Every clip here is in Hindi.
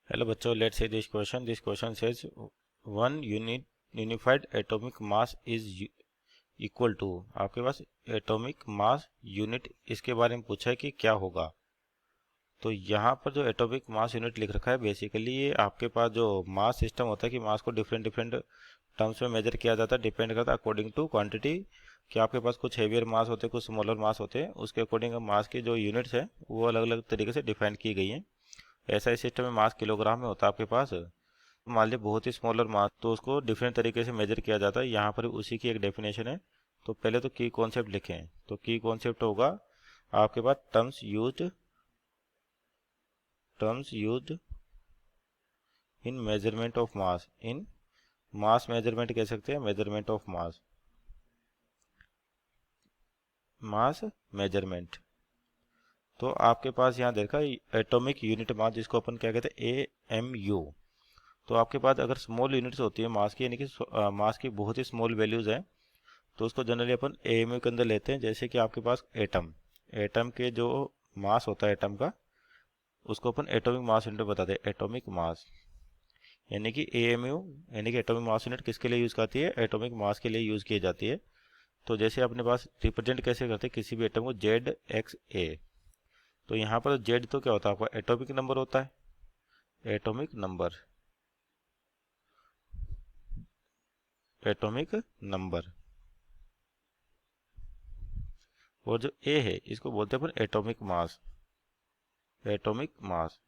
हेलो बच्चों, let's see this question. This question says one unified atomic mass is equal to. आपके पास एटॉमिक मास यूनिट इसके बारे में पूछा है कि क्या होगा. तो यहाँ पर जो एटॉमिक मास यूनिट लिख रखा है, बेसिकली ये आपके पास जो मास सिस्टम होता है कि मास को डिफरेंट डिफरेंट टर्म्स में मेजर किया जाता है, डिपेंड करता है अकॉर्डिंग टू क्वांटिटी. कि आपके पास कुछ हेवियर मास होते हैं, कुछ स्मॉलर मास होते हैं, उसके अकॉर्डिंग मास की जो यूनिट्स है वो अलग अलग तरीके से डिफाइन की गई हैं. ऐसा ही सिस्टम में मास किलोग्राम में होता है आपके पास. मान लीजिए बहुत ही स्मॉलर मास, तो उसको डिफरेंट तरीके से मेजर किया जाता है. यहाँ पर उसी की एक डेफिनेशन है. तो पहले तो की कॉन्सेप्ट लिखें. तो की कॉन्सेप्ट होगा आपके पास terms used in measurement of mass. In mass measurement कह सकते हैं, मेजरमेंट ऑफ मास मेजरमेंट. तो आपके पास यहाँ देखा एटॉमिक यूनिट मास, जिसको अपन क्या कहते हैं, AMU. तो आपके पास अगर स्मॉल यूनिट्स होती है मास की, यानी कि मास की बहुत ही स्मॉल वैल्यूज हैं, तो उसको जनरली अपन AMU के अंदर लेते हैं. जैसे कि आपके पास एटम एटम के जो मास होता है एटम का, उसको अपन एटॉमिक मास यूनिट बताते हैं. एटॉमिक मास यानी कि AMU, यानी कि एटॉमिक मास यूनिट किसके लिए यूज़ करती है, एटॉमिक मास के लिए यूज़ की जाती है. तो जैसे अपने पास रिप्रेजेंट कैसे करते हैं किसी भी एटम को, ZXA. तो यहाँ पर जेड तो क्या होता है आपका, एटॉमिक नंबर होता है. Atomic number, atomic number. और जो ए है इसको बोलते हैं अपन एटॉमिक मास. Atomic mass.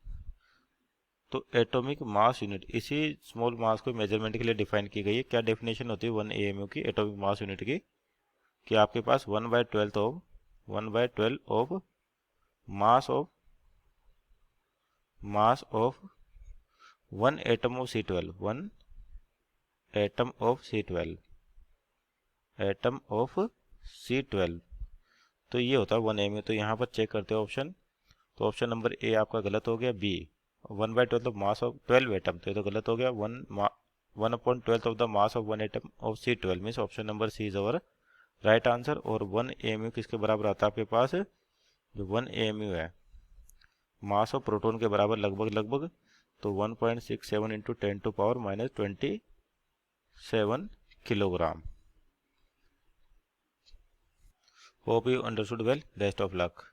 तो एटॉमिक मास यूनिट इसी स्मॉल मास को मेजरमेंट के लिए डिफाइन की गई है. क्या डेफिनेशन होती है 1 AMU की एटॉमिक मास यूनिट की, कि आपके पास 1/12 of mass of one atom of C12. One atom of C12. तो ये होता है 1 AMU. तो यहाँ पर चेक करते हैं ऑप्शन. तो ऑप्शन नंबर ए आपका गलत हो गया. B 1/12 of mass of 12 atom, तो ये तो गलत हो गया. 1/12 of the mass of 1 atom of C12 means option number C is our right answer. और 1 AMU किसके बराबर आता है आपके पास, जो 1 AMU है मास ऑफ प्रोटॉन के बराबर लगभग लगभग. तो 1.67 into 10⁻⁻27 kilogram. Hope you understood well. Best of luck.